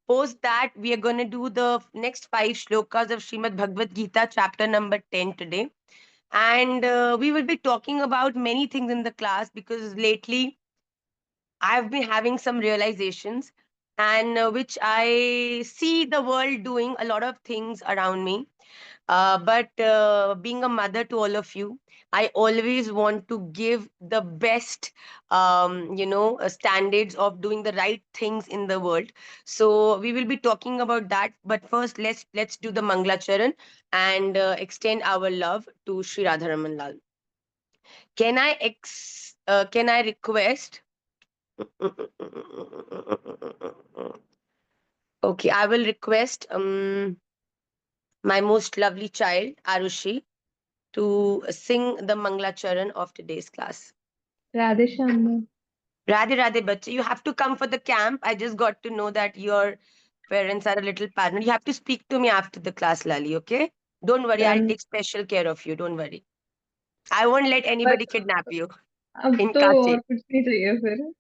Post that, we are going to do the next 5 shlokas of Srimad Bhagavad Gita, chapter number 10 today. And we will be talking about many things in the class because lately I've been having some realizations and which I see the world doing a lot of things around me. But being a mother to all of you, I always want to give the best, standards of doing the right things in the world. So we will be talking about that. But first, let's do the Mangla Charan and extend our love to Sri Radharaman Lal. Can I request? Okay, I will request my most lovely child, Arushi, to sing the Mangla Charan of today's class. Radhe Shyam. Radhe Radhe Bachche, you have to come for the camp. I just got to know that your parents are a little paranoid. You have to speak to me after the class, Lali, okay? Don't worry, I'll Done. take special care of you. Don't worry. I won't let But anybody kidnap you अब in तो और Kashi. कुछ नहीं चाहिए फिर.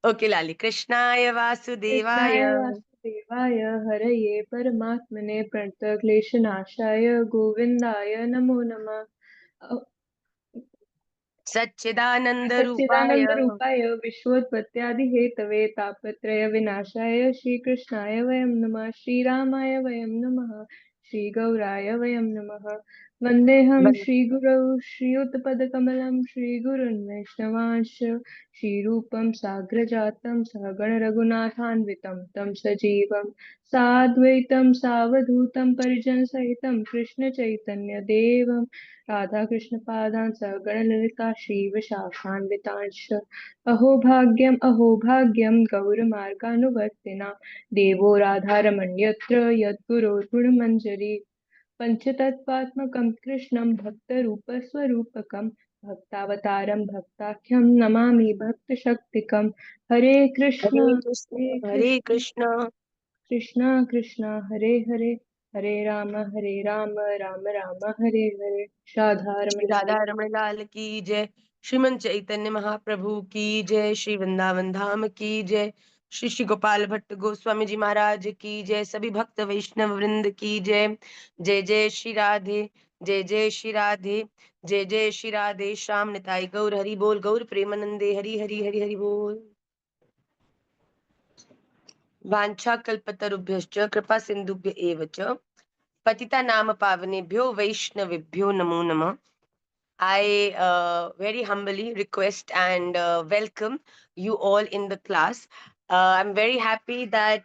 Okay, Lali. Krishnaya कृष्णाय Vasudevaya. वासुदेवाय हरये परमात्मने प्रणतक्लेशनाशाय गोविन्दाय नमो नमः. Satchidananda सच्चिदानंद Rupaya. रूपाय विश्वोत्पत्त्यादिहेतवे तापत्रयविनाशाय श्रीकृष्णाय वयं नमः. श्रीरामाय वयं नमः. श्रीगौराय वयं नमः. वन्देऽहं श्रीगुरौ श्रीयुतपदकमलं श्रीगुरुन् वैष्णवांश्च श्रीरूपं साग्रजातं सहगण रघुनाथान्वितं तं सजीवं साद्वैतं सावधूतं परिजनसहितं कृष्णचैतन्यदेवं राधाकृष्णपादान् सगणललिता श्रीविशाखान्वितांश्च. अहो भाग्यं गौरमार्गानुवर्तिना देवो राधारमण्यत्र यद्गुरोर्गुणमञ्जरी. पञ्चतत्त्वात्मकं कृष्णं भक्तरूपस्वरूपकं भक्तावतारं भक्ताख्यं नमामि भक्तशक्तिकं. हरे कृष्ण Hare Krishna, हरे Hare कृष्ण Krishna. कृष्ण कृष्ण हरे हरे हरे राम राम राम हरे हरे. श्री राधारमण राधा की रमण लाल की जय. श्रीमन चैतन्य महाप्रभु की जय. श्री वृंदावन धाम की जय. श्री श्री गोपाल भट्ट गोस्वामी जी महाराज की जय. सभी भक्त वैष्णव वृंद की जय. जय जय श्री राधे. जय जय श्री राधे. जय जय श्री राधे. श्याम निताई गौर हरि बोल. गौर प्रेमानंदे हरि हरि हरि हरि बोल. वाञ्छा कल्पतरुभ्यश्च कृपा सिन्धुभ्य एव च पतिता नाम पावनेभ्यो वैष्णवेभ्यो नमो नमः. I very humbly request and welcome you all in the class. I'm very happy that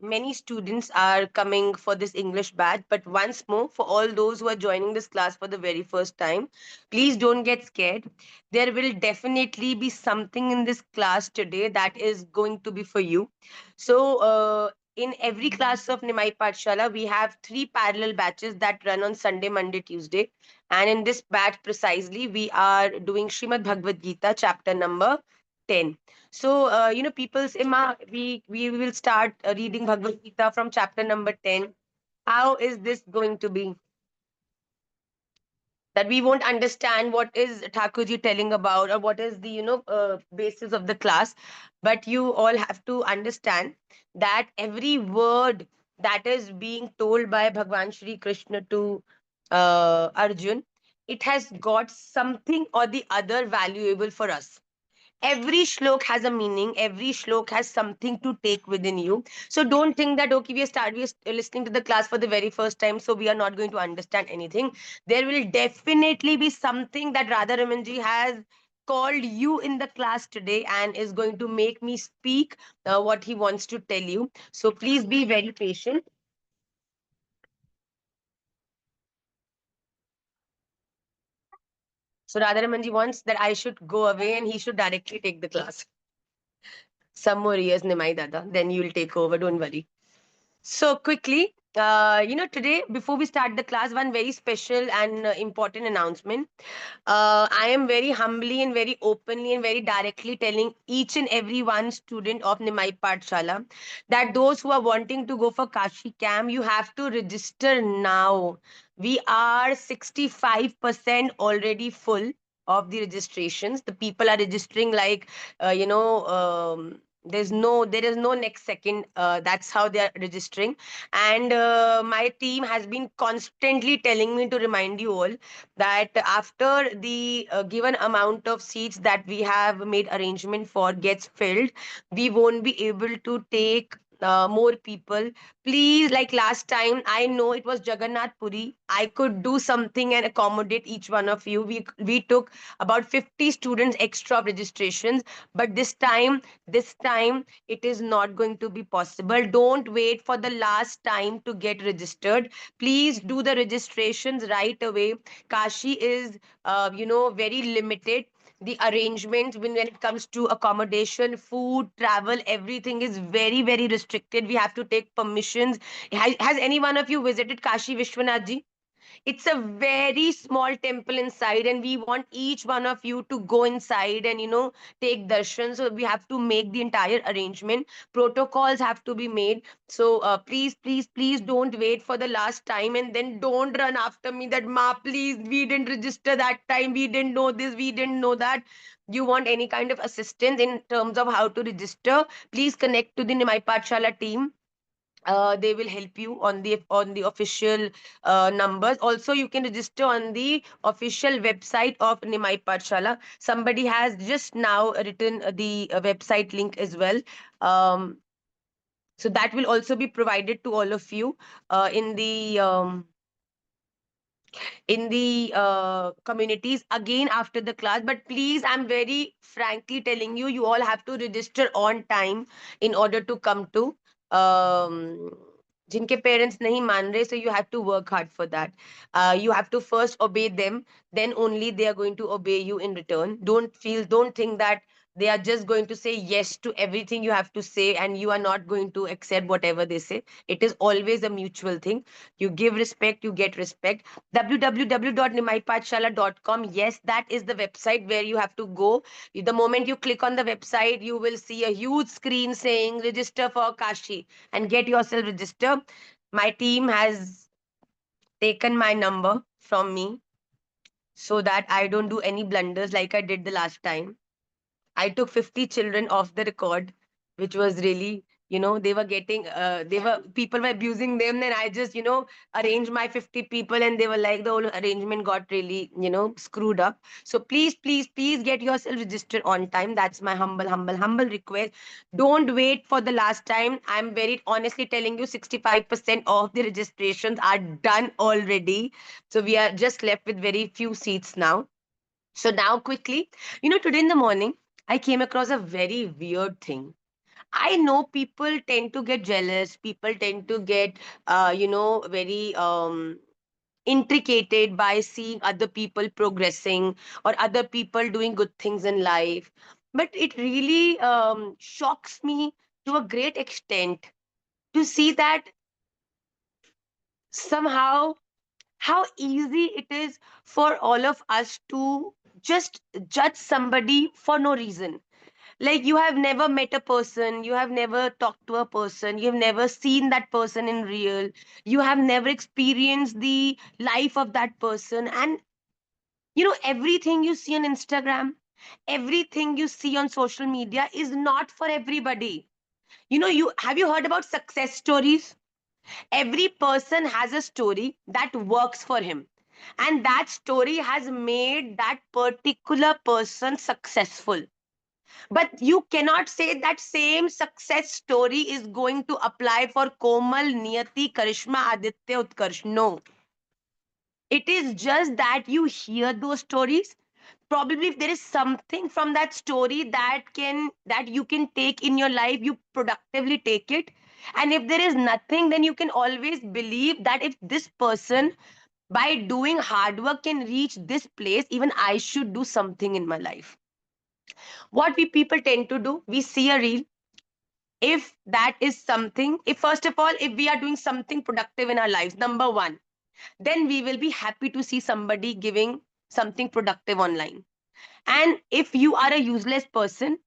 many students are coming for this English batch. But once more, for all those who are joining this class for the very first time, please don't get scared. There will definitely be something in this class today that is going to be for you. So, in every class of Nimaipathshala, we have 3 parallel batches that run on Sunday, Monday, Tuesday, and in this batch precisely, we are doing Srimad Bhagavad Gita, chapter number 10. So, people say, Ma, we will start reading Bhagavad Gita from chapter number 10. How is this going to be? That we won't understand what is Thakurji telling about or what is the, basis of the class. But you all have to understand that every word that is being told by Bhagwan Shri Krishna to Arjun, it has got something or the other valuable for us. Every shlok has a meaning, every shlok has something to take within you. So don't think that okay, we are listening to the class for the very first time, so we are not going to understand anything. There will definitely be something that Radha Ramanji has called you in the class today and is going to make me speak what he wants to tell you. So please be very patient. So Radha Ramanji wants that I should go away and he should directly take the class. Some more years, Nimai Dada, then you will take over, don't worry. So quickly, today before we start the class, one very special and important announcement. I am very humbly and very openly and very directly telling each and every one student of Nimaipathshala that those who are wanting to go for Kashi camp, you have to register now. We are 65% already full of the registrations. The people are registering like, There is no next second. That's how they are registering. And my team has been constantly telling me to remind you all that after the given amount of seats that we have made arrangement for gets filled, we won't be able to take more people. Please, like last time, I know it was Jagannath Puri. I could do something and accommodate each one of you. We took about 50 students extra registrations, but this time it is not going to be possible. Don't wait for the last time to get registered. Please do the registrations right away. Kashi is very limited. The arrangements when it comes to accommodation, food, travel, everything is very, very restricted. We have to take permissions. Has any one of you visited Kashi Vishwanath ji? It's a very small temple inside, and we want each one of you to go inside and take darshan. So we have to make the entire arrangement. Protocols have to be made. So please, please, please don't wait for the last time, and then don't run after me that ma, please, we didn't register that time, we didn't know this, we didn't know that. You want any kind of assistance in terms of how to register, please connect to the Nimaipathshala team. They will help you on the official numbers. Also, you can register on the official website of Nimaipathshala. Somebody has just now written the website link as well. um, so that will also be provided to all of you in the communities again after the class. But please, I'm very frankly telling you, you all have to register on time in order to come to um जिनके parents नहीं मान रहे, so you have to work hard for that. You have to first obey them, then only they are going to obey you in return. Don't think that they are just going to say yes to everything you have to say and you are not going to accept whatever they say. It is always a mutual thing. You give respect, you get respect. www.nimaipathshala.com. Yes, that is the website where you have to go. The moment you click on the website, you will see a huge screen saying register for Kashi and get yourself registered. My team has taken my number from me so that I don't do any blunders like I did the last time. I took 50 children off the record, which was really, they were people were abusing them. Then I just, arranged my 50 people and they were like, the whole arrangement got really, screwed up. So please, please, please get yourself registered on time. That's my humble, humble, humble request. Don't wait for the last time. I'm very honestly telling you, 65% of the registrations are done already. So we are just left with very few seats now. So now quickly, today in the morning, I came across a very weird thing. I know people tend to get jealous. People tend to get, very intricated by seeing other people progressing or other people doing good things in life. But it really shocks me to a great extent to see that somehow how easy it is for all of us to just judge somebody for no reason. Like, you have never met a person, you have never talked to a person, you have never seen that person in real, you have never experienced the life of that person. And everything you see on Instagram, everything you see on social media is not for everybody. You have you heard about success stories? Every person has a story that works for him, and that story has made that particular person successful. But you cannot say that same success story is going to apply for Komal, Niyati, Karishma, Aditya, Utkarsh. No. It is just that you hear those stories. Probably if there is something from that story that you can take in your life, you productively take it. And if there is nothing, then you can always believe that if this person by doing hard work can reach this place, even I should do something in my life. What we people tend to do, we see a reel. If that is something, if first of all, if we are doing something productive in our lives, number one, then we will be happy to see somebody giving something productive online. And if you are a useless person,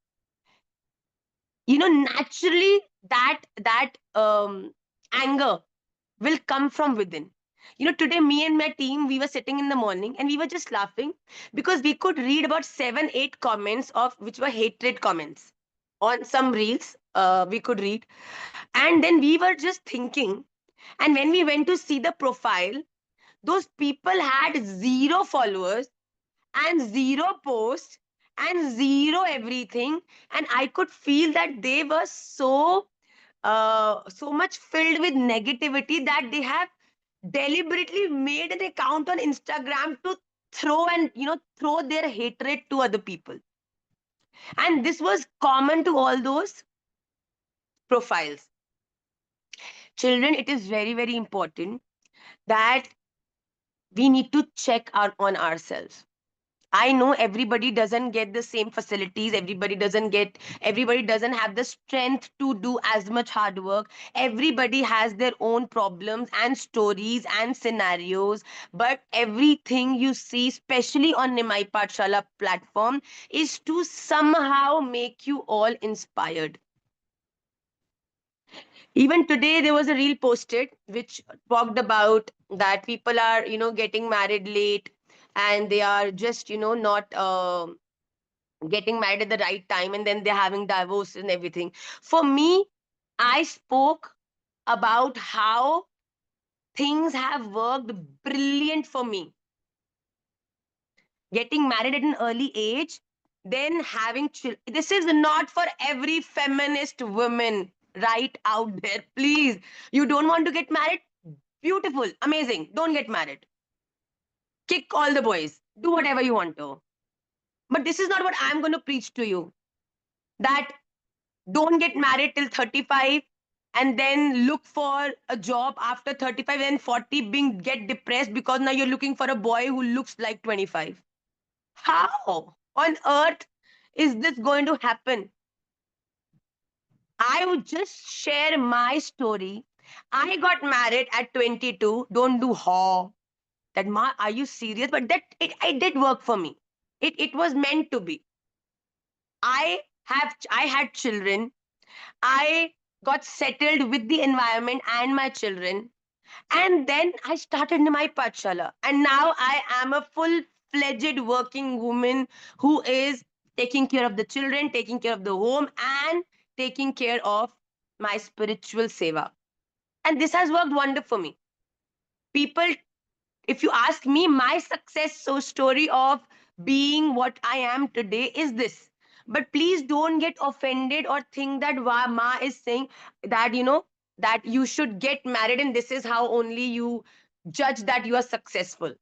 naturally that anger will come from within. Today me and my team, we were sitting in the morning and we were just laughing because we could read about 7 8 comments of which were hatred comments on some reels we could read. And then we were just thinking, and when we went to see the profile, those people had zero followers and zero posts and zero everything. And I could feel that they were so much filled with negativity that they have deliberately made an account on Instagram to throw their hatred to other people. And this was common to all those profiles. Children, it is very, very important that we need to check on ourselves. I know everybody doesn't get the same facilities, everybody doesn't have the strength to do as much hard work. Everybody has their own problems and stories and scenarios. But everything you see, especially on Nimaipathshala platform, is to somehow make you all inspired. Even today, there was a reel posted which talked about that people are, getting married late, and they are just, not getting married at the right time, and then they're having divorce and everything. For me, I spoke about how things have worked brilliant for me. Getting married at an early age, then having children. This is not for every feminist woman right out there. Please, you don't want to get married? Beautiful, amazing. Don't get married. Kick all the boys. Do whatever you want to. But this is not what I'm going to preach to you. That don't get married till 35 and then look for a job after 35 and 40, being get depressed because now you're looking for a boy who looks like 25. How on earth is this going to happen? I would just share my story. I got married at 22. Don't do ha. That ma, are you serious? But it did work for me. It was meant to be. I had children. I got settled with the environment and my children. And then I started Nimaipathshala. And now I am a full-fledged working woman who is taking care of the children, taking care of the home, and taking care of my spiritual seva. And this has worked wonder for me. People, if you ask me, my success so story of being what I am today is this. But please don't get offended or think that Ma is saying that, that you should get married and this is how only you judge that you are successful.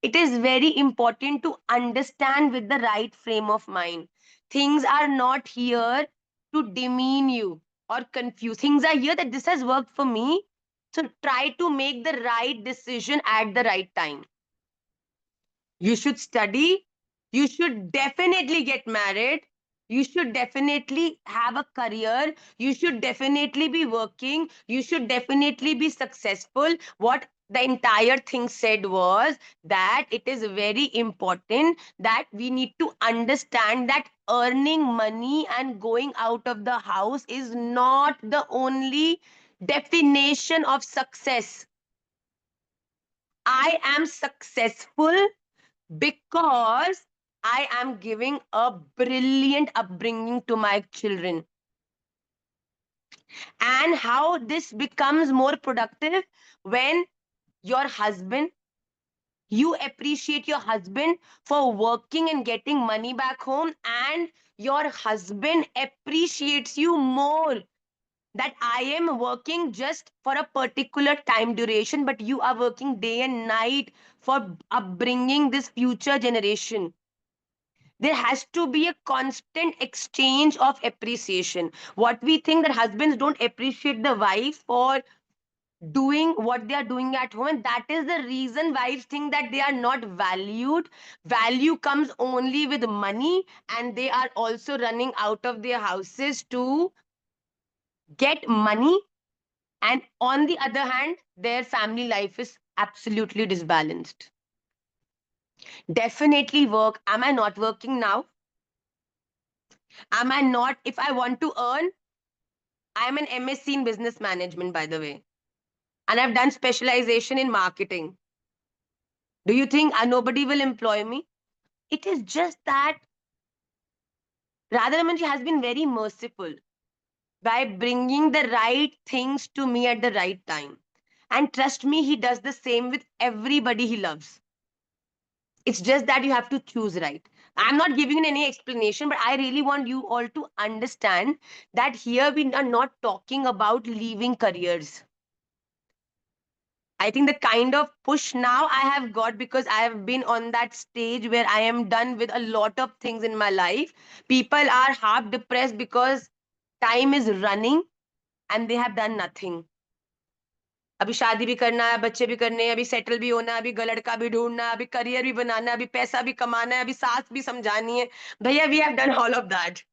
It is very important to understand with the right frame of mind. Things are not here to demean you or confuse. Things are here that this has worked for me. So try to make the right decision at the right time. You should study. You should definitely get married. You should definitely have a career. You should definitely be working. You should definitely be successful. What the entire thing said was that it is very important that we need to understand that earning money and going out of the house is not the only definition of success. I am successful because I am giving a brilliant upbringing to my children. And how this becomes more productive when your husband, you appreciate your husband for working and getting money back home, and your husband appreciates you more that I am working just for a particular time duration, but you are working day and night for upbringing this future generation. There has to be a constant exchange of appreciation. What we think that husbands don't appreciate the wife for doing what they are doing at home, and that is the reason wives think that they are not valued. Value comes only with money, and they are also running out of their houses to get money. And on the other hand, their family life is absolutely disbalanced. Definitely work. Am I not working now? Am I not? If I want to earn, I'm an MSc in business management, by the way, and I've done specialization in marketing. Do you think nobody will employ me? It is just that Radharamanji has been very merciful by bringing the right things to me at the right time. And trust me, he does the same with everybody he loves. It's just that you have to choose right. I'm not giving you any explanation, but I really want you all to understand that here we are not talking about leaving careers. I think the kind of push now I have got, because I have been on that stage where I am done with a lot of things in my life. People are half depressed because time is running and they have done nothing. अभी शादी भी करना है, बच्चे भी करने हैं, अभी सेटल भी होना है, अभी लड़का भी ढूंढना है, अभी करियर भी बनाना है, अभी पैसा भी कमाना है, अभी सास भी समझानी है. भैया, we have done all of that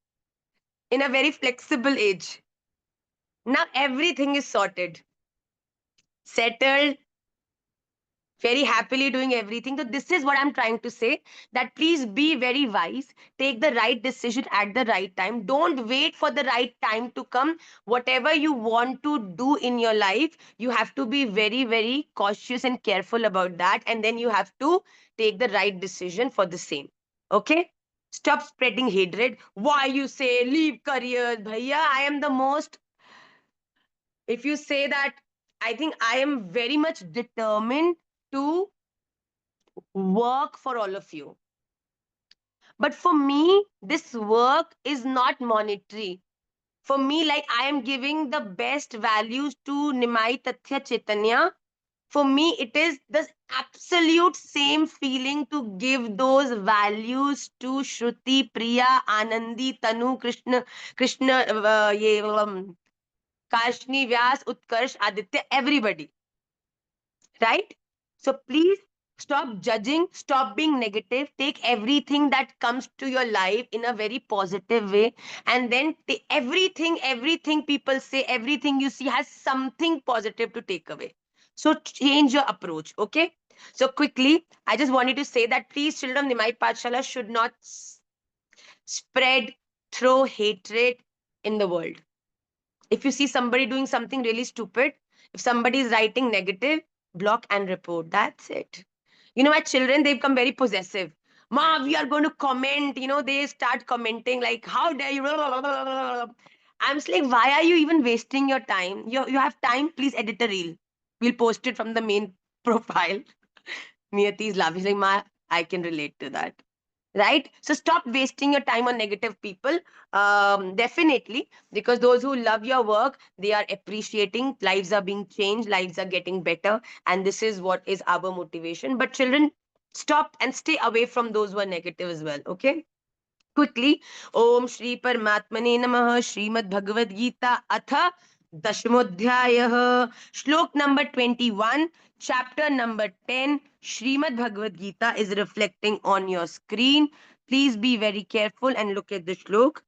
in a very flexible age. Now everything is sorted, settled, very happily doing everything. So this is what I'm trying to say, that please be very wise, take the right decision at the right time. Don't wait for the right time to come. Whatever you want to do in your life, you have to be very, very cautious and careful about that, and then you have to take the right decision for the same. Okay, stop spreading hatred. Why you say leave careers? Bhaiya, I am the most, if you say that, I think I am very much determined to work for all of you. But for me, this work is not monetary. For me, like, I am giving the best values to Nimai Tathya Chaitanya. For me, it is the absolute same feeling to give those values to Shruti, Priya, Anandi, Tanu, Kashni, Vyas, Utkarsh, Aditya, everybody. Right? So please stop judging, stop being negative, take everything that comes to your life in a very positive way, and then everything people say, everything you see has something positive to take away. So change your approach, okay? So quickly, I just wanted to say that please, children of Nimaipathshala should not spread, throw hatred in the world. If you see somebody doing something really stupid, if somebody is writing negative, block and report. That's it. My children, they become very possessive. Ma, we are going to comment. They start commenting like, how dare you? I'm just like, why are you even wasting your time? You have time, please edit a reel. We'll post it from the main profile. Niyati is laughing. She's like, Ma, I can relate to that. Right? So stop wasting your time on negative people. Definitely, because those who love your work, they are appreciating, lives are being changed, lives are getting better, and this is what is our motivation. But children, stop and stay away from those who are negative as well. Okay, quickly. Om Shri Paramatmane Namah. Srimad Bhagavad Gita Atha Dashmodhyayah. Shlok number 21, chapter number 10. Srimad Bhagavad Gita is reflecting on your screen. Please be very careful and look at the shlok.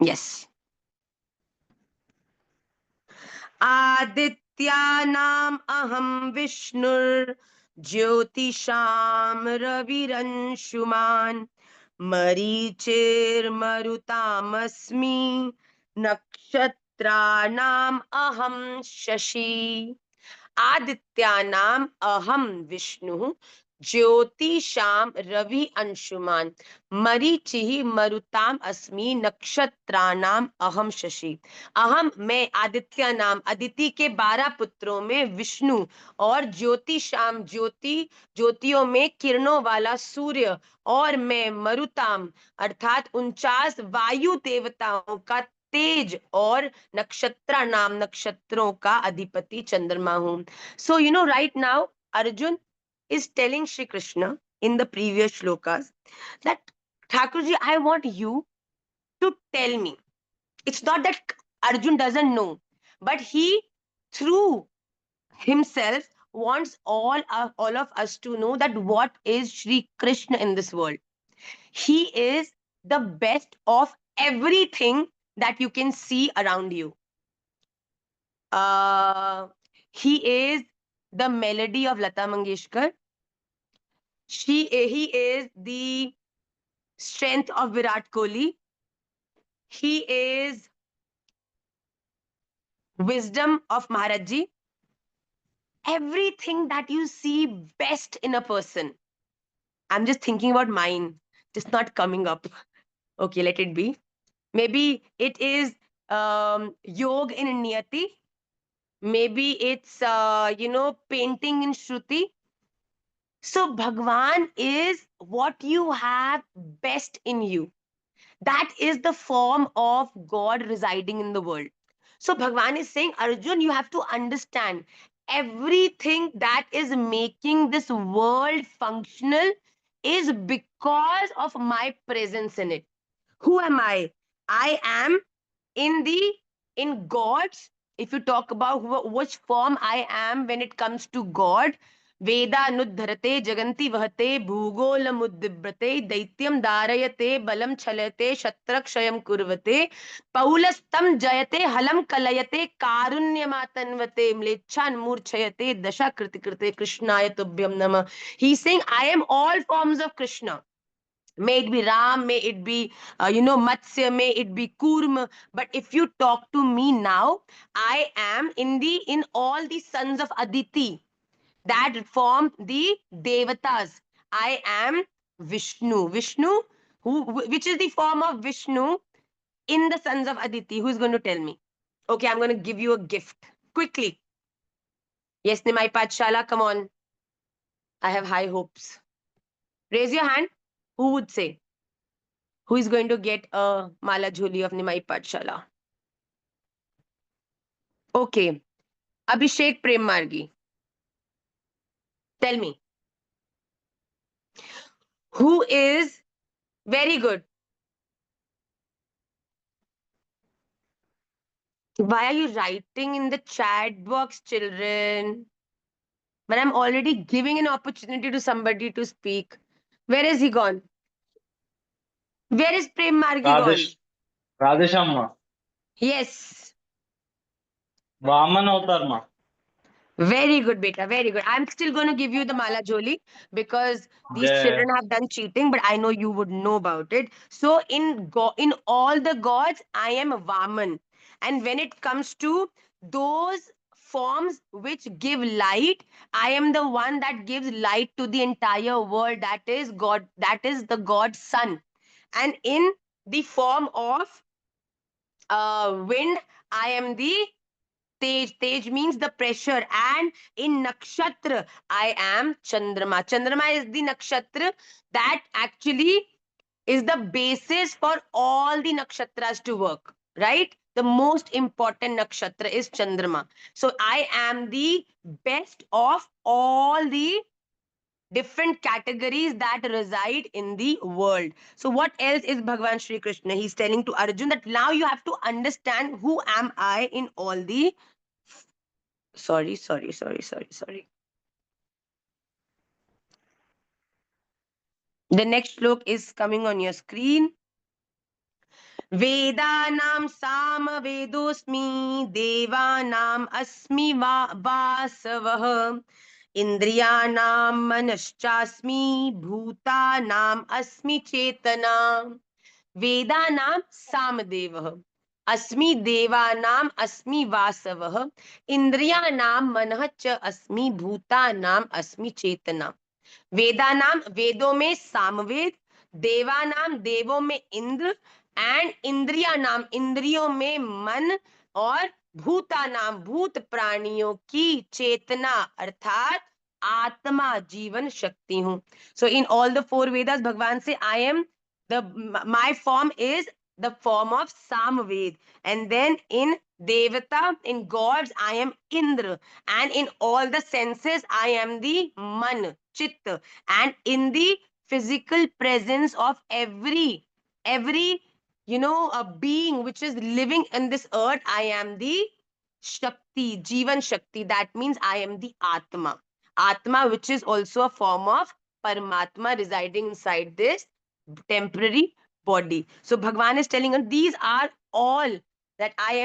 Yes. आदित्यानाम् अहं विष्णुर्ज्योतिषां रविरंशुमान् मरीचिर्मरुतामस्मि नक्षत्राणाम् अहं शशि आदित्यानाम् अहं विष्णुः ज्योतिषां रवि अंशुमान मरीचिः मरुताम अस्मि नक्षत्राणाम अहम शशि. अहम, मैं, आदित्य नाम, अदिति के 12 पुत्रों में विष्णु, और ज्योतिषाम, ज्योतियों में किरणों वाला सूर्य, और मैं मरुताम अर्थात 49 वायु देवताओं का तेज और नक्षत्र नाम नक्षत्रों का अधिपति चंद्रमा हूं. So right now Arjun is telling Shri Krishna in the previous shlokas that, Thakurji, I want you to tell me. It's not that Arjun doesn't know, but he, through himself, wants all of us to know that what is Shri Krishna in this world. He is the best of everything that you can see around you. He is the melody of Lata Mangeshkar. He is the strength of Virat Kohli. He is wisdom of Maharaj Ji. Everything that you see best in a person. I'm just thinking about mine. Just not coming up. Okay, let it be. Maybe it is yog in niyati. Maybe it's painting in shruti. So Bhagwan is what you have best in you. That is the form of God residing in the world. So Bhagwan is saying, Arjun, you have to understand everything that is making this world functional is because of my presence in it. Who am I? I am in the in God's. If you talk about which form I am when it comes to God, Veda Anuddharate Jaganti Vahate Bhugola Muddibrate Daityam Darayate Balam Chalate Shatrakshayam Kurvate Paulastam Jayate Halam Kalayate Karunyamatanvate Mlechan Murchayate Dasha Kritikirte Krishnaya Tubhyam Nama. He's saying, I am all forms of Krishna. May it be Ram, may it be Matsya, may it be Kurma. But if you talk to me now, I am in all the sons of Aditi that form the Devatas. I am Vishnu. Vishnu, which is the form of Vishnu in the sons of Aditi. Who is going to tell me? Okay, I'm going to give you a gift quickly. Yes, Nimaipathshala, come on. I have high hopes. Raise your hand. Who would say? Who is going to get a Mala Jholi of Nimaipathshala? Okay. Abhishek Prem Margi. Tell me. Who is very good? Why are you writing in the chat box, children? But I'm already giving an opportunity to somebody to speak. Where is he gone? Where is Prem Margi gone? Radesh, Radeshama, Yes. Vaman Avatar ma. Very good, beta. Very good. I'm still going to give you the Mala Joli because these Jai. children have done cheating, but I know you would know about it. So in all the gods, I am Vaman. And when it comes to those forms which give light, I am the one that gives light to the entire world. That is God. That is the God's Son. And in the form of wind, I am the Tej. Tej means the pressure. And in nakshatra, I am Chandrama. Chandrama is the nakshatra that actually is the basis for all the nakshatras to work, right? The most important nakshatra is Chandrama. So I am the best of all the different categories that reside in the world. So what else is Bhagavan Shri Krishna? He's telling to Arjun that now you have to understand who am I in all the sorry. The next slok is coming on your screen. Vedanam sama vedosmi devanam asmi vasavah indriyanam manaschasmi bhutanam asmi chetana. Vedanam samadevah अस्मि देवानाम अस्मि वासवः इंद्रियाणाम मनः च अस्मि भूतानाम अस्मि चेतना. वेदानाम वेदों में सामवेद, देवानाम देवों में इंद्र, एंड इंद्रिया नाम इंद्रियों में मन, और भूतानाम भूत प्राणियों की चेतना अर्थात आत्मा जीवन शक्ति हूं. So in all the four Vedas भगवान से I am the my form is the form of Samved. And then in Devata, in gods, I am Indra. And in all the senses, I am the Man, Chitta. And in the physical presence of every a being which is living in this earth, I am the Shakti, Jivan Shakti. That means I am the Atma. Atma, which is also a form of Paramatma residing inside this temporary body. So Bhagwan is telling us these are all that I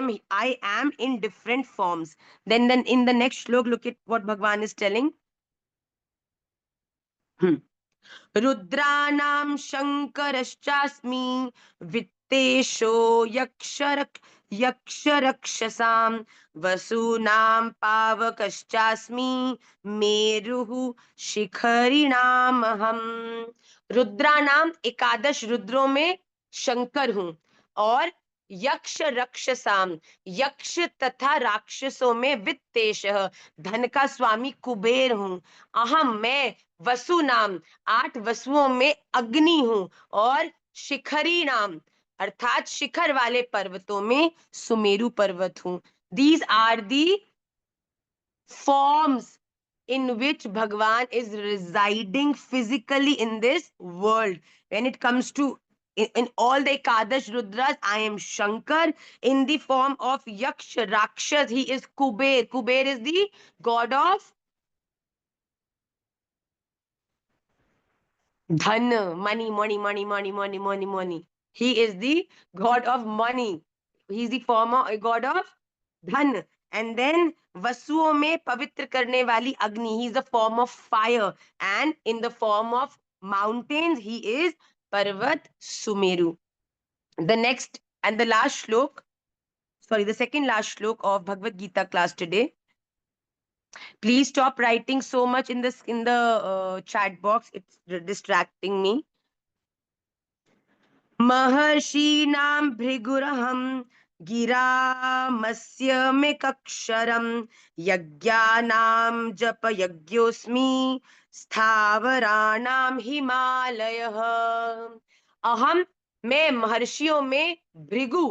am in different forms. Then in the next shlok, look at what Bhagwan is telling. Rudranam Shankarashchasmi वित्तेशो यक्षरक्षसां वसूनां पावकश्चास्मि मेरुः शिखरिणामहम्। रुद्रानाम एकादश रुद्रों में शंकर हूँ, और यक्ष रक्षसाम यक्ष तथा राक्षसों में वित्तेश धन का स्वामी कुबेर हूँ। अहम मैं वसु नाम 8 वसुओं में अग्नि हूँ, और शिखरी नाम अर्थात शिखर वाले पर्वतों में सुमेरु पर्वत हूँ। These are the forms in which Bhagwan is residing physically in this world. When it comes to in all the Ekadash Rudras, I am Shankar. In the form of Yaksh, Rakshas, he is Kuber. Kuber is the god of Dhan, money. He is the god of money. He is the former god of Dhan. And then वसुओं में पवित्र करने वाली अग्नि, he is the form of fire, and in the form of mountains he is Parvat Sumeru. The next and the last shlok, sorry, the second last shlok of Bhagavad Gita class today. Please stop writing so much in the chat box. It's distracting me. महर्षीणां भृगुरहं गिरामस्य मेकक्षरं यज्ञानां जपयज्ञोऽस्मि स्थावराणां हिमालयः। अहम मैं महर्षियों में Bhrigu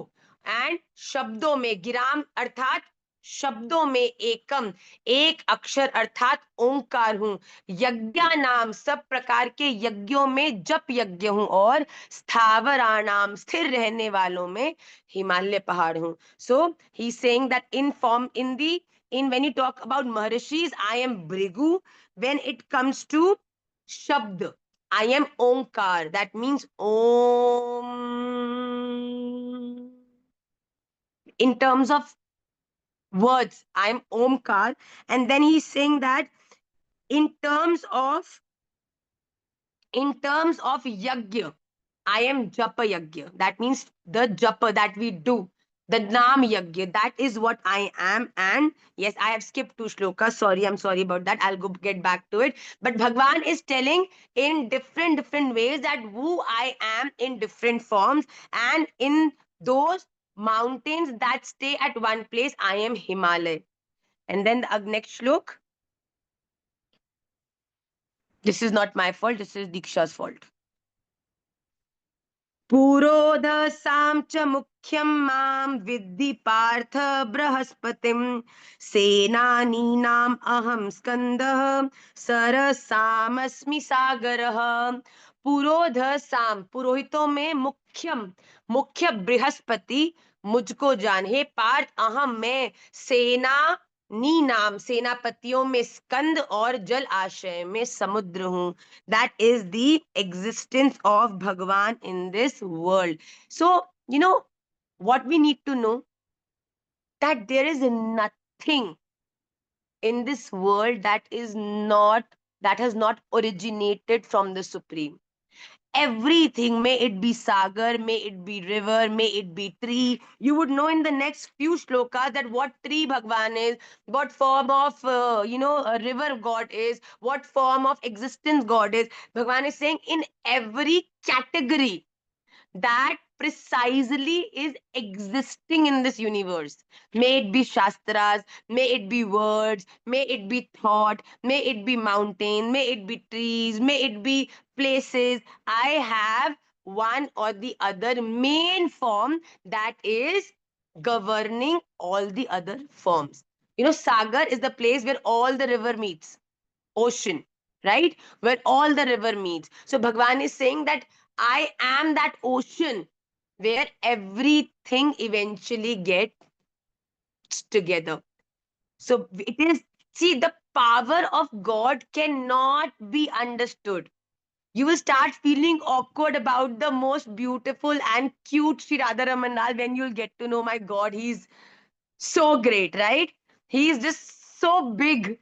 and शब्दों में गिराम अर्थात शब्दों में एकम एक अक्षर अर्थात ओंकार हूँ। यज्ञा नाम सब प्रकार के यज्ञों में जप यज्ञ हूँ, और स्थावराणाम स्थिर रहने वालों में हिमालय पहाड़ हूँ। So he saying that in form in when you talk about Maharishis, I am Bhrigu. When it comes to Shabd, I am Omkar. That means Om. In terms of words, I am Omkar. And then he's saying that in terms of yajna, I am japa yajna. That means the japa that we do, the naam yajna. That is what I am. And yes, I have skipped 2 shlokas. Sorry, I'm sorry about that. I'll get back to it. But Bhagwan is telling in different ways that who I am in different forms, and in those mountains that stay at one place, I am Himalaya. And then the next shlok. This is not my fault. This is Diksha's fault. पुरोधसां च मुख्यं मां विद्धि पार्थ बृहस्पतिं सेनानीनाम् अहं स्कंदः सरसामस्मि सागरः। पुरोधसाम पुरोहितों में मुख्य बृहस्पति मुझको जान। हे पार्थ अहम मैं सेना नी नाम सेनापतियों में स्कंद और जल आशय में समुद्र हूं। That is the existence of Bhagwan in this world. So, what we need to know, that there is nothing in this world that has not originated from the Supreme. Everything, may it be sagar, may it be river, may it be tree. You would know in the next few shlokas that what tree Bhagwan is, what form of a river God is, what form of existence God is. Bhagwan is saying in every category that precisely is existing in this universe. May it be shastras, may it be words, may it be thought, may it be mountain, may it be trees, may it be places. I have one or the other main form that is governing all the other forms. Sagar is the place where all the river meets. Ocean, right? Where all the river meets. So Bhagwan is saying that I am that ocean where everything eventually gets together. So it is, see, the power of God cannot be understood. You will start feeling awkward about the most beautiful and cute Sri Radharaman when you'll get to know, my God, he's so great, right? He is just so big.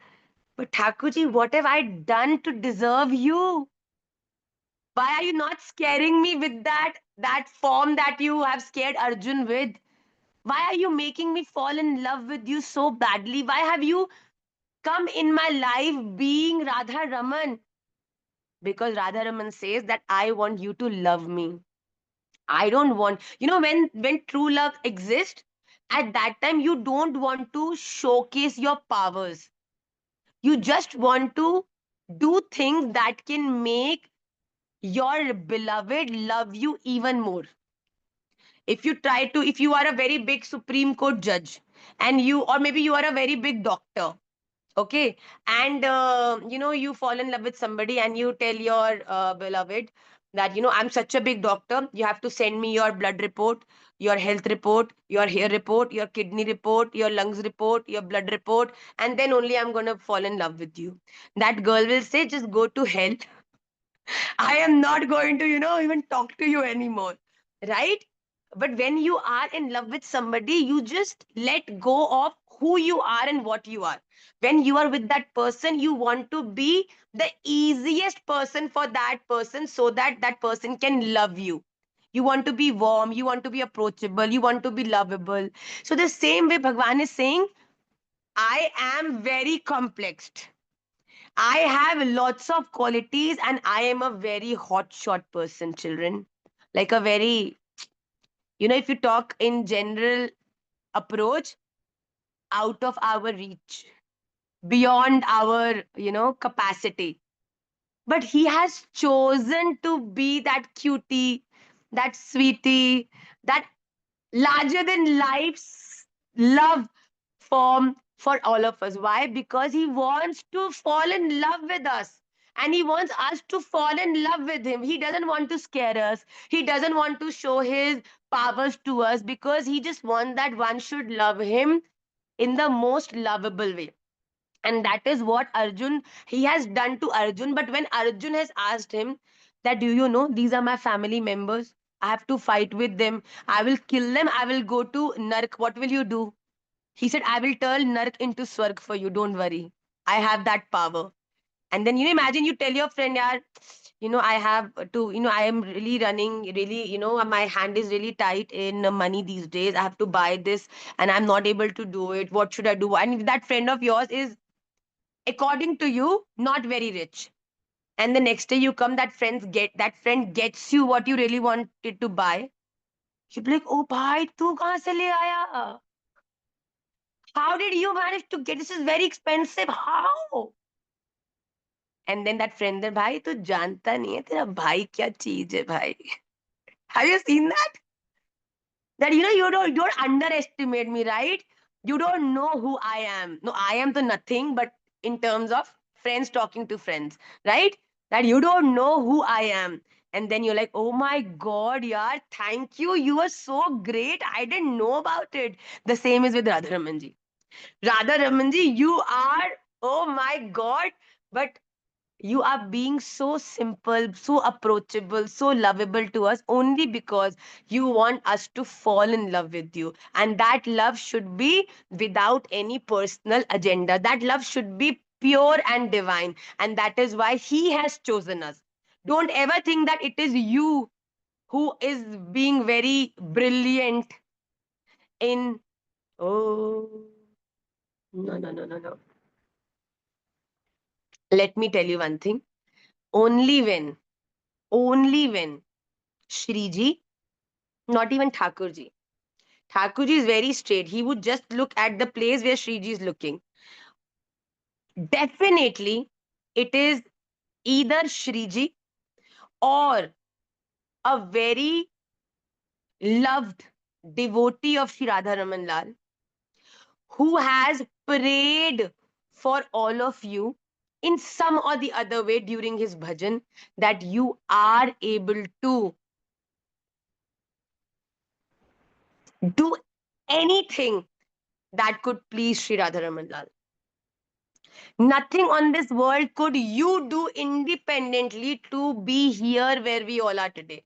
But Thakurji, what have I done to deserve you? Why are you not scaring me with that form that you have scared Arjun with? Why are you making me fall in love with you so badly? Why have you come in my life being Radha Raman? Because Radha Raman says that I want you to love me. I don't want, when true love exists, at that time you don't want to showcase your powers. You just want to do things that can make your beloved love you even more. If you are a very big Supreme Court judge, and or maybe you are a very big doctor, okay, and you fall in love with somebody, and you tell your beloved that, I'm such a big doctor, you have to send me your blood report, your health report, your hair report, your kidney report, your lungs report, your blood report, and then only I'm going to fall in love with you. That girl will say, just go to hell. I am not going to, even talk to you anymore. Right? But when you are in love with somebody, you just let go of who you are and what you are. When you are with that person, you want to be the easiest person for that person, so that that person can love you. You want to be warm, you want to be approachable, you want to be lovable. So, the same way Bhagwan is saying, I am very complex. I have lots of qualities, and I am a very hot shot person, children. Like a very, if you talk in general approach, out of our reach, beyond our, capacity. But he has chosen to be that cutie, that sweetie, that larger than life's love form for all of us. Why? Because he wants to fall in love with us. And he wants us to fall in love with him. He doesn't want to scare us. He doesn't want to show his powers to us, because he just wants that one should love him in the most lovable way. And that is what Arjun, he has done to Arjun. But when Arjun has asked him that, do you know, these are my family members, I have to fight with them, I will kill them, I will go to Nark, what will you do? He said, I will turn Nark into Swarg for you, don't worry, I have that power. And then, imagine you tell your friend, yaar, I have to, I am really running, really, my hand is really tight in money these days, I have to buy this, and I'm not able to do it, what should I do? And if that friend of yours is, according to you, not very rich, and the next day you come, that friend gets you what you really wanted to buy, you'll be like, oh bhai, tu kahan se le aaya? How did you manage to get this? Is very expensive, how? And then that friend, that bhai, tu janta nahi hai tera bhai kya cheez hai bhai. Have you seen that? That, you don't underestimate me, right? You don't know who I am. No, I am the nothing, but in terms of friends talking to friends, right? That you don't know who I am. And then you're like, oh my God, yaar, thank you. You are so great. I didn't know about it. The same is with Radharamanji. Radharamanji, you are, oh my God. But you are being so simple, so approachable, so lovable to us, only because you want us to fall in love with you. And that love should be without any personal agenda. That love should be pure and divine. And that is why he has chosen us. Don't ever think that it is you who is being very brilliant in. Oh, no, no, no, no, no. Let me tell you one thing. Only when Shriji, not even Thakurji. Thakurji is very straight. He would just look at the place where Shriji is looking. Definitely, it is either Shriji or a very loved devotee of Sri Radha Raman Lal, who has prayed for all of you in some or the other way during his bhajan, that you are able to do anything that could please Sri Radha Raman Lal. Nothing on this world could you do independently to be here where we all are today.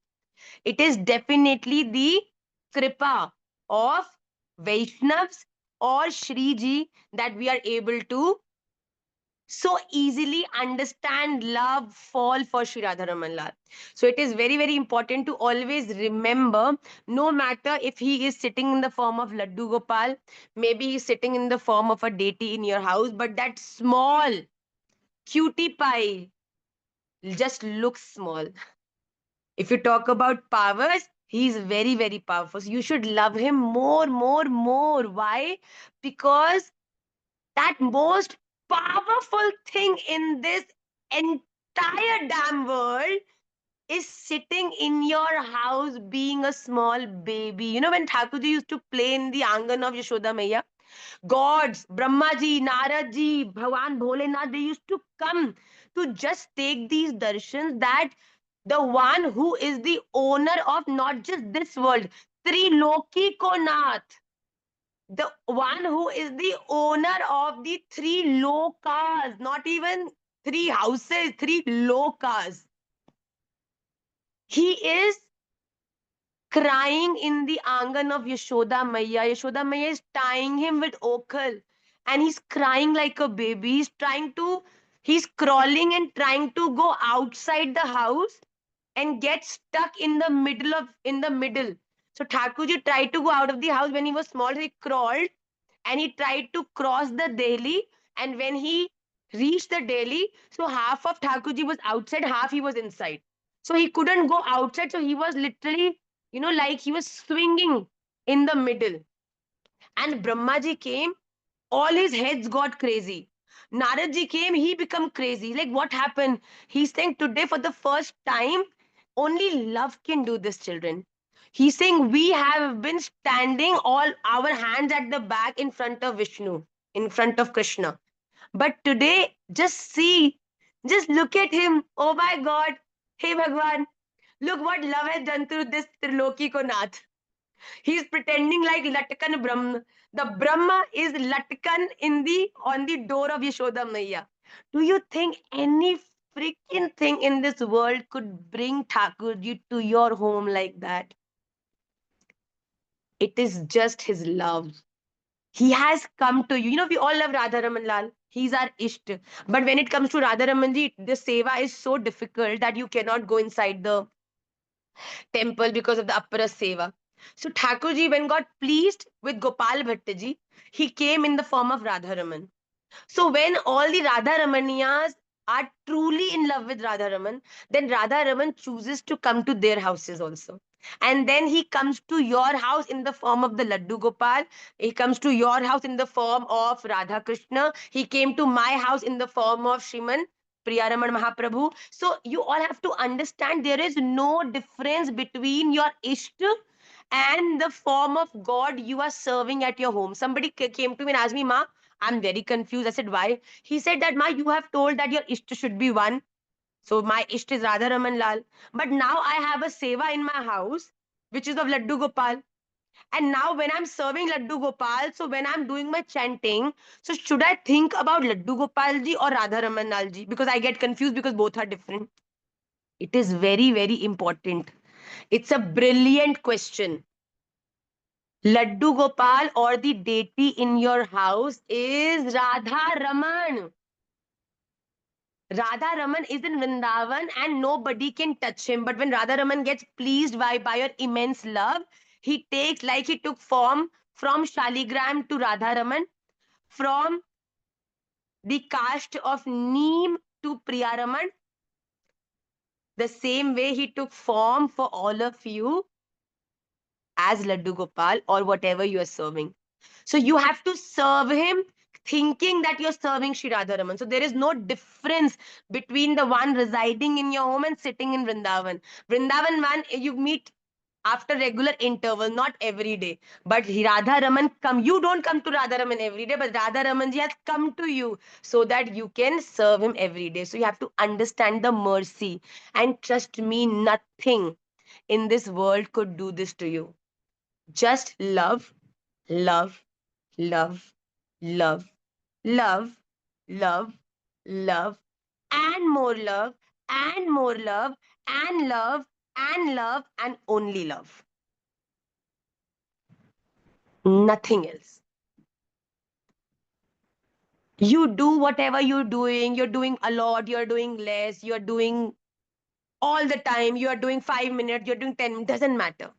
It is definitely the kripa of Vaishnavs or Shriji that we are able to so easily understand, love, fall for Sri Radharaman Lal. So it is very, very important to always remember, no matter if he is sitting in the form of Laddu Gopal, maybe he's sitting in the form of a deity in your house, but that small cutie pie just looks small. If you talk about powers, he's very, very powerful. So you should love him more, more, more. Why? Because that most powerful thing in this entire damn world is sitting in your house being a small baby. You know, when Thakurji used to play in the Angan of Yashoda Maiya, gods, Brahmaji, Naradji, Bhagwan Bholenath, they used to come to just take these darshans, that the one who is the owner of not just this world, Triloki ko Nath, the one who is the owner of the three lokas, not even three houses, three lokas. He is crying in the angan of Yashoda Maiya. Yashoda Maiya is tying him with ochre and he's crying like a baby. He's crawling and trying to go outside the house and get stuck in the middle. So Thakurji tried to go out of the house when he was small. So he crawled and he tried to cross the Delhi. And when he reached the Delhi, so half of Thakurji was outside, half he was inside. So he couldn't go outside. So he was literally, like he was swinging in the middle. And Brahmaji came, all his heads got crazy. Naradji came, he become crazy. Like, what happened? He's saying today for the first time, only love can do this, children. He's saying we have been standing all our hands at the back in front of Vishnu, in front of Krishna. But today, just see, just look at him. Oh my God. Hey Bhagwan, look what love has done through this Triloki ko Nath. He's pretending like Latkan Brahma. The Brahma is Latkan on the door of Yashoda Maiya. Do you think any freaking thing in this world could bring Thakurji to your home like that? It is just his love. He has come to you. You know, we all love Radharaman Lal. He's our Isht. But when it comes to Radharamanji, the seva is so difficult that you cannot go inside the temple because of the Appara Seva. So Thakurji, when got pleased with Gopal Bhattaji, he came in the form of Radharaman. So when all the Radharamaniyas are truly in love with Radharaman, then Radharaman chooses to come to their houses also. And then he comes to your house in the form of the Laddu Gopal. He comes to your house in the form of Radha Krishna. He came to my house in the form of Shriman Priyaraman Mahaprabhu. So you all have to understand there is no difference between your Ishta and the form of God you are serving at your home. Somebody came to me and asked me, Ma, I'm very confused. I said, why? He said that, Ma, you have told that your Ishta should be one. So my Ishta is Radha Raman Lal. But now I have a seva in my house, which is of Laddu Gopal. And now when I'm serving Laddu Gopal, so when I'm doing my chanting, so should I think about Laddu Gopal ji or Radha Raman Lal ji? Because I get confused because both are different. It is very, very important. It's a brilliant question. Laddu Gopal or the deity in your house is Radha Raman. Radha Raman is in Vrindavan and nobody can touch him. But when Radha Raman gets pleased by your immense love, he takes, like he took form from Shaligram to Radha Raman, from the caste of Neem to Priya Raman. The same way he took form for all of you as Laddu Gopal or whatever you are serving. So you have to serve him thinking that you're serving Shri Radharaman. So there is no difference between the one residing in your home and sitting in Vrindavan. Vrindavan one, you meet after regular interval, not every day. But Radha Raman come, you don't come to Radha Raman every day, but Radha Raman ji has come to you so that you can serve him every day. So you have to understand the mercy. And trust me, nothing in this world could do this to you. Just love, love, love, love, love, love, love, and more love, and more love, and love, and love, and only love. Nothing else. You do whatever you're doing a lot, you're doing less, you're doing all the time, you're doing 5 minutes, you're doing 10, doesn't matter.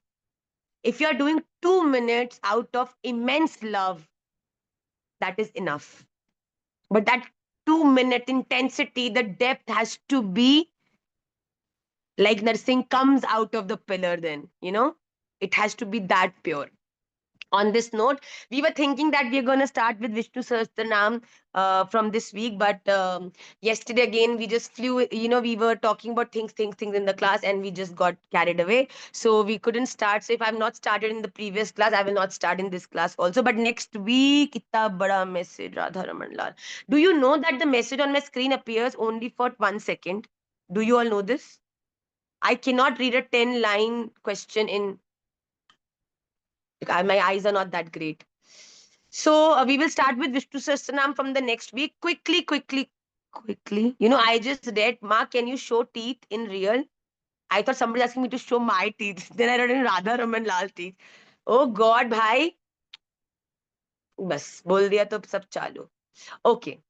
If you're doing 2 minutes out of immense love, that is enough. But that 2 minute intensity, the depth has to be like nursing comes out of the pillar, then, it has to be that pure. On this note, we were thinking that we're going to start with Vishnu Sahasranam from this week, but yesterday again we just flew. We were talking about things in the class, and we just got carried away, so we couldn't start. So if I've not started in the previous class, I will not start in this class also. But next week, itna bada message, Radha Raman Lal. Do you know that the message on my screen appears only for 1 second? Do you all know this? I cannot read a 10-line question in. My eyes are not that great. So we will start with Vishnu Sahasranam from the next week. Quickly. I just read, Ma, can you show teeth in real? I thought somebody asking me to show my teeth. Then I read in Radha Raman Lal teeth. Oh God, bhai. बस बोल दिया तो सब चालू. Okay.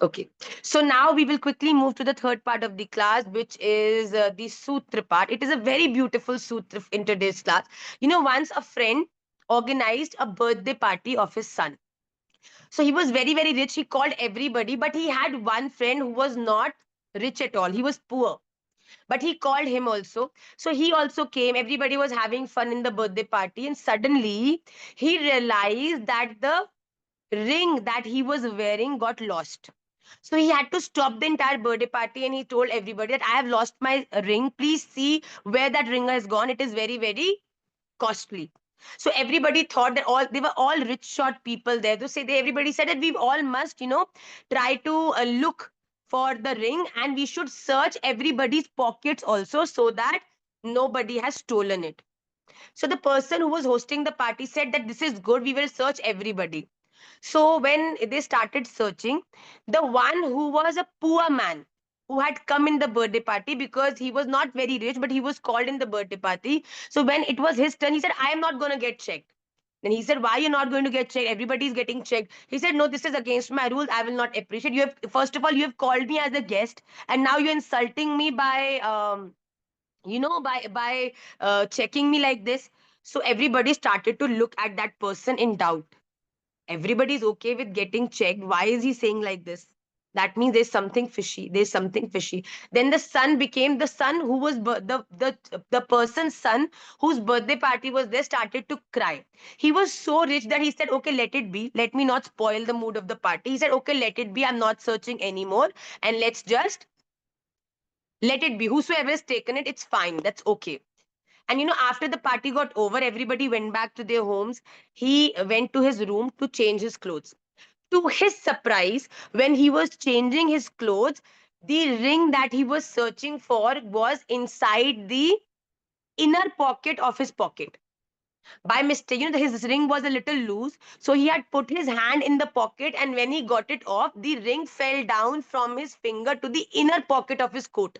Okay. So now we will quickly move to the third part of the class, which is the Sutra part. It is a very beautiful Sutra in today's class. Once a friend organized a birthday party of his son. So he was very, very rich. He called everybody, but he had one friend who was not rich at all. He was poor, but he called him also. So he also came. Everybody was having fun in the birthday party, and suddenly he realized that the ring that he was wearing got lost. So he had to stop the entire birthday party, and he told everybody that I have lost my ring. Please see where that ring has gone. It is very, very costly. So everybody thought that they were all rich short people there. So everybody said that we all must, try to look for the ring, and we should search everybody's pockets also, so that nobody has stolen it. So the person who was hosting the party said that this is good. We will search everybody. So when they started searching, the one who was a poor man who had come in the birthday party, because he was not very rich, but he was called in the birthday party. So when it was his turn, he said, I am not going to get checked. Then he said, why you're not going to get checked? Everybody is getting checked. He said, no, this is against my rules. I will not appreciate. You have, first of all, you have called me as a guest, and now you're insulting me by, checking me like this. So everybody started to look at that person in doubt. Everybody's okay with getting checked. Why is he saying like this? That means there's something fishy. Then the son who was the person's son whose birthday party was there started to cry. He was so rich that he said, okay, let it be, let me not spoil the mood of the party. He said, okay, let it be, I'm not searching anymore, and let's just let it be. Whosoever has taken it, it's fine, that's okay. And after the party got over, everybody went back to their homes. He went to his room to change his clothes. To his surprise, when he was changing his clothes, the ring that he was searching for was inside the inner pocket of his pocket. By mistake, his ring was a little loose, so he had put his hand in the pocket, and when he got it off, the ring fell down from his finger to the inner pocket of his coat.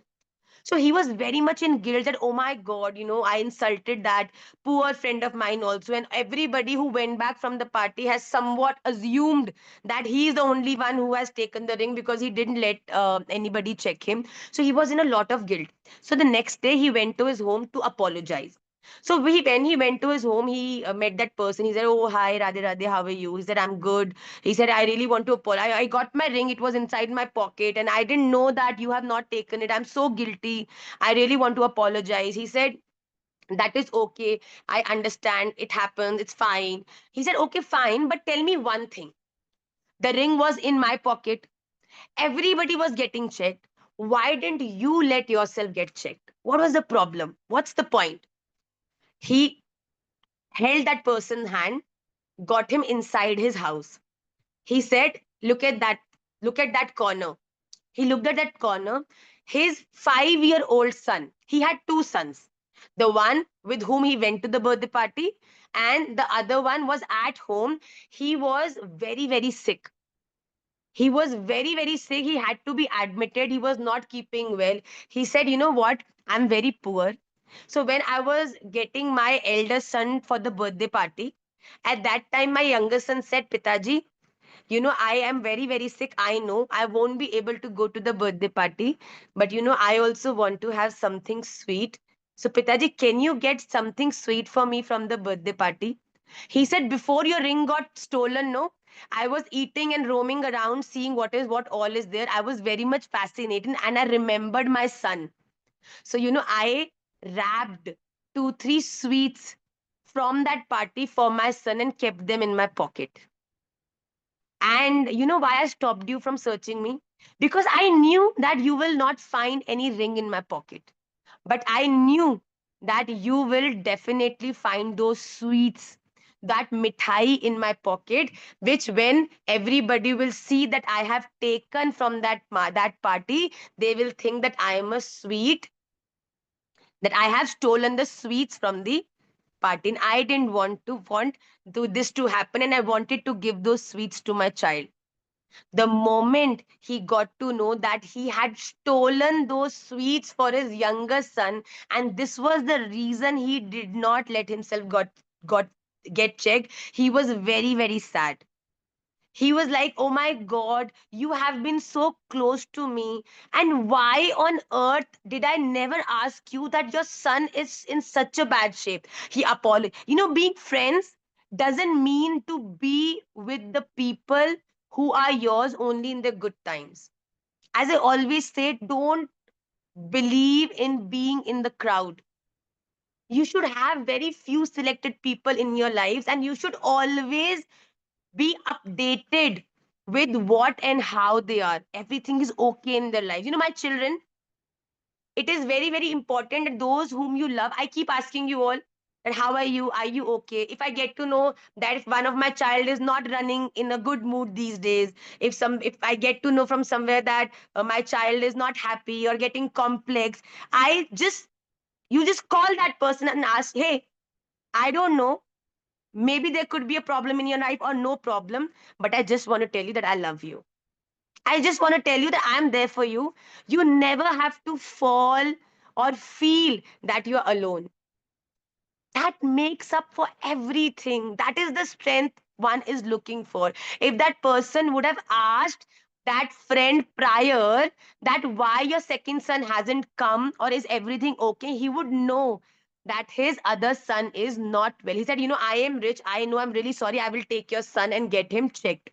So he was very much in guilt that, oh my God, I insulted that poor friend of mine also. And everybody who went back from the party has somewhat assumed that he is the only one who has taken the ring, because he didn't let anybody check him. So he was in a lot of guilt. So the next day he went to his home to apologize. So when he went to his home, he met that person. He said, oh, hi, Radhe Radhe, how are you? He said, I'm good. He said, I really want to apologize. I got my ring. It was inside my pocket, and I didn't know that you have not taken it. I'm so guilty. I really want to apologize. He said, that is okay. I understand. It happens. It's fine. He said, okay, fine. But tell me one thing. The ring was in my pocket. Everybody was getting checked. Why didn't you let yourself get checked? What was the problem? What's the point? He held that person's hand, got him inside his house. He said, look at that corner. He looked at that corner. His 5-year-old son, he had two sons. The one with whom he went to the birthday party, and the other one was at home. He was very, very sick. He was very, very sick. He had to be admitted. He was not keeping well. He said, you know what? I'm very poor. So when I was getting my elder son for the birthday party, at that time, my younger son said, Pitaji, I am very, very sick. I know I won't be able to go to the birthday party, but I also want to have something sweet. So, Pitaji, can you get something sweet for me from the birthday party? He said, before your ring got stolen, no, I was eating and roaming around, seeing what all is there. I was very much fascinated, and I remembered my son. So, I wrapped 2, 3 sweets from that party for my son and kept them in my pocket. And you know why I stopped you from searching me? Because I knew that you will not find any ring in my pocket. But I knew that you will definitely find those sweets, that mithai in my pocket, which when everybody will see that I have taken from that party, they will think that I am a sweet, that I have stolen the sweets from the party. And I didn't want this to happen, and I wanted to give those sweets to my child. The moment he got to know that he had stolen those sweets for his younger son, and this was the reason he did not let himself got get checked, he was very, very sad. He was like, oh my god, you have been so close to me, and why on earth did I never ask you that your son is in such a bad shape? He apologized. Being friends doesn't mean to be with the people who are yours only in the good times. As I always say, don't believe in being in the crowd. You should have very few selected people in your lives, and you should always be updated with what and how they are. Everything is okay in their life. My children, it is very, very important that those whom you love, I keep asking you all that how are you? Are you okay? If I get to know that if one of my child is not running in a good mood these days, if I get to know from somewhere that my child is not happy or getting complex, I just you just call that person and ask, hey, I don't know, maybe there could be a problem in your life or no problem, but I just want to tell you that I love you. I just want to tell you that I'm there for you. You never have to fall or feel that you're alone. That makes up for everything. That is the strength one is looking for. If that person would have asked that friend prior that why your second son hasn't come or is everything okay, he would know that his other son is not well. He said, I am rich. I know, I'm really sorry. I will take your son and get him checked.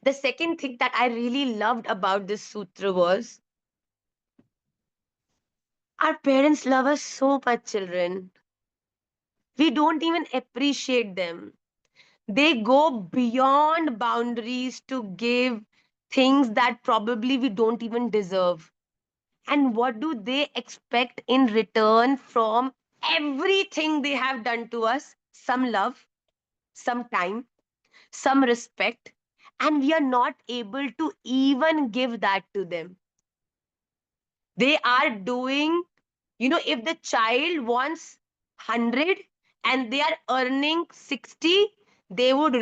The second thing that I really loved about this sutra was our parents love us so much, children. We don't even appreciate them. They go beyond boundaries to give things that probably we don't even deserve. And what do they expect in return from everything they have done to us? Some love, some time, some respect, and we are not able to even give that to them. They are doing, if the child wants 100 and they are earning 60, they would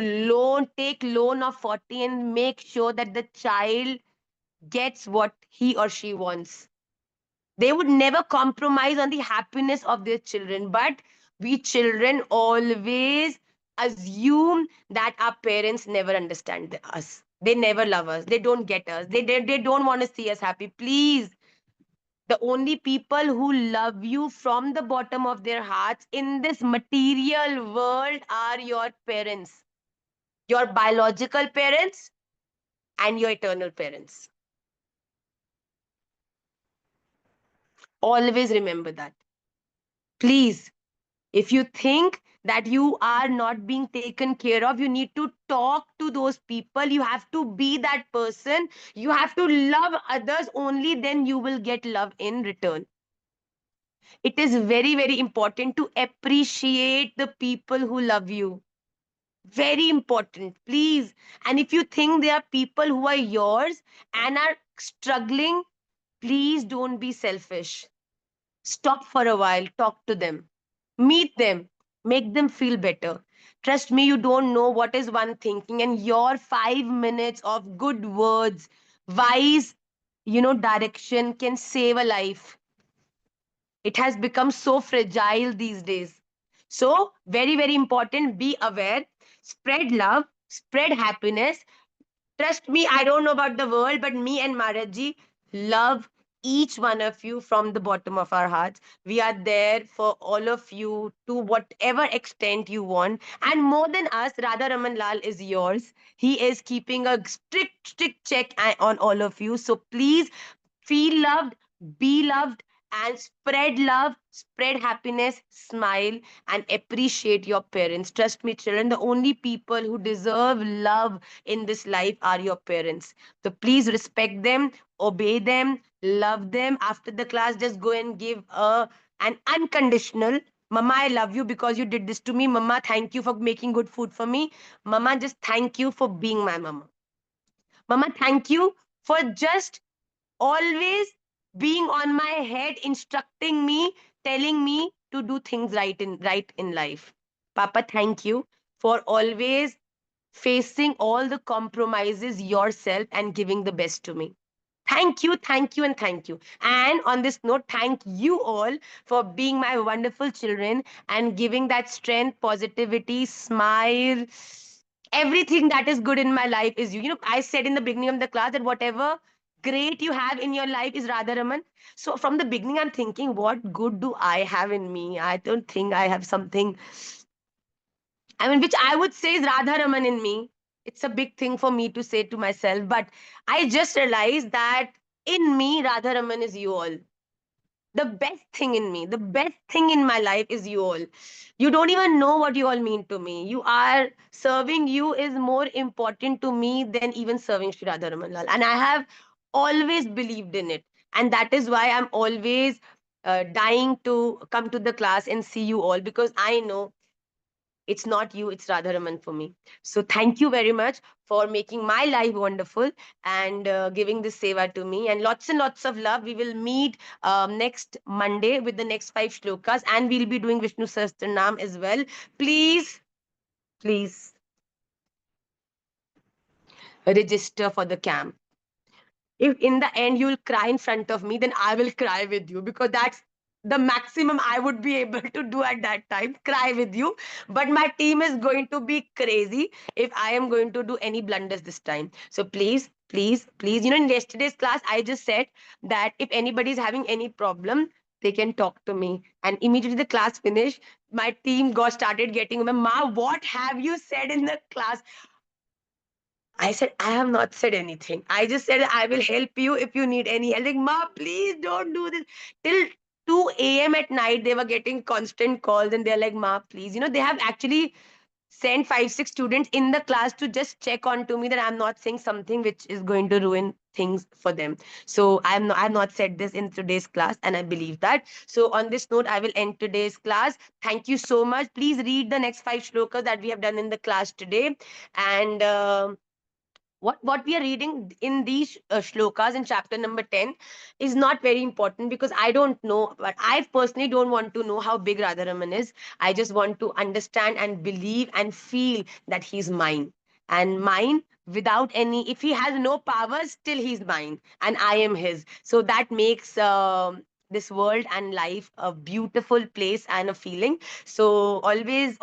take loan of 40 and make sure that the child gets what he or she wants. They would never compromise on the happiness of their children. But we children always assume that our parents never understand us. They never love us. They don't get us. They don't want to see us happy. Please, the only people who love you from the bottom of their hearts in this material world are your parents, your biological parents, and your eternal parents. Always remember that. Please, if you think that you are not being taken care of, you need to talk to those people. You have to be that person. You have to love others. Only then you will get love in return. It is very, very important to appreciate the people who love you. Very important, please. And if you think there are people who are yours and are struggling, please don't be selfish. Stop for a while, talk to them, meet them, make them feel better. Trust me, you don't know what is one thinking, and your 5 minutes of good words, wise, direction can save a life. It has become so fragile these days. So, very, very important, be aware, spread love, spread happiness, Trust me, I don't know about the world, but me and Maharaj love each one of you from the bottom of our hearts. We are there for all of you to whatever extent you want. And more than us, Radha Raman Lal is yours. He is keeping a strict check on all of you. So please feel loved, be loved, and spread love, spread happiness, smile, and appreciate your parents. Trust me, children, the only people who deserve love in this life are your parents. So please respect them, obey them, love them. After the class, just go and give an unconditional Mama, I love you because you did this to me. Mama, thank you for making good food for me. Mama, just thank you for being my mama. Mama, thank you for just always being on my head, instructing me, telling me to do things right in life. Papa, thank you for always facing all the compromises yourself and giving the best to me. Thank you, thank you, and thank you. And on this note, thank you all for being my wonderful children and giving that strength, positivity, smile. Everything that is good in my life is you. You know, I said in the beginning of the class that whatever great you have in your life is Radha Raman. So from the beginning, I'm thinking, what good do I have in me? I don't think I have something, I mean, which I would say is Radha Raman in me. It's a big thing for me to say to myself, but I just realized that in me, Radha Raman is you all. The best thing in me, the best thing in my life is you all. You don't even know what you all mean to me. You are serving you is more important to me than even serving Sri Radha Raman Lal. And I have always believed in it. And that is why I'm always dying to come to the class and see you all because I know it's not you, it's Radharaman for me. So thank you very much for making my life wonderful and giving this seva to me. And lots of love. We will meet next Monday with the next 5 shlokas and we'll be doing Vishnu Sahasranam as well. Please, please register for the camp. If in the end you'll cry in front of me, then I will cry with you because that's the maximum I would be able to do at that time, cry with you. But my team is going to be crazy if I am going to do any blunders this time. So please, please, please, you know, in yesterday's class, I just said that if anybody is having any problem, they can talk to me. And immediately the class finished, my team got started getting, Ma, what have you said in the class? I said, I have not said anything. I just said, I will help you if you need any help. Like, Ma, please don't do this. Till 2 a.m. at night, they were getting constant calls and they're like, Ma, please. You know, they have actually sent 5, 6 students in the class to just check on to me that I'm not saying something which is going to ruin things for them. So I've not said this in today's class and I believe that. So on this note, I will end today's class. Thank you so much. Please read the next 5 shlokas that we have done in the class today. And what we are reading in these shlokas in chapter number 10 is not very important because I don't know, but I personally don't want to know how big Radharaman is. I just want to understand and believe and feel that he's mine and mine without any, if he has no power, still he's mine and I am his. So that makes this world and life a beautiful place and a feeling. So always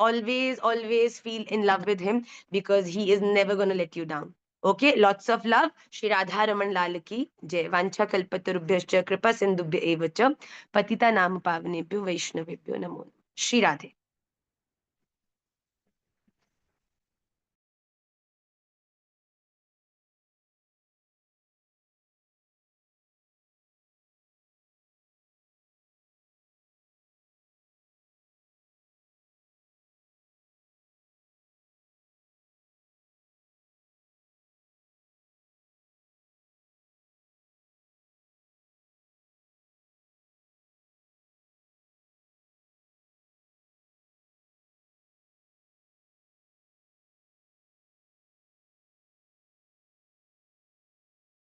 feel in love with him because he is never going to let you down. Okay, lots of love. Shri Radha Raman Lal ki jai. Vancha kalpatarubhyascha kripa sindhubhya evacha patita nama pavanebhyo vaishnavebhyo namo. Shri Radhe.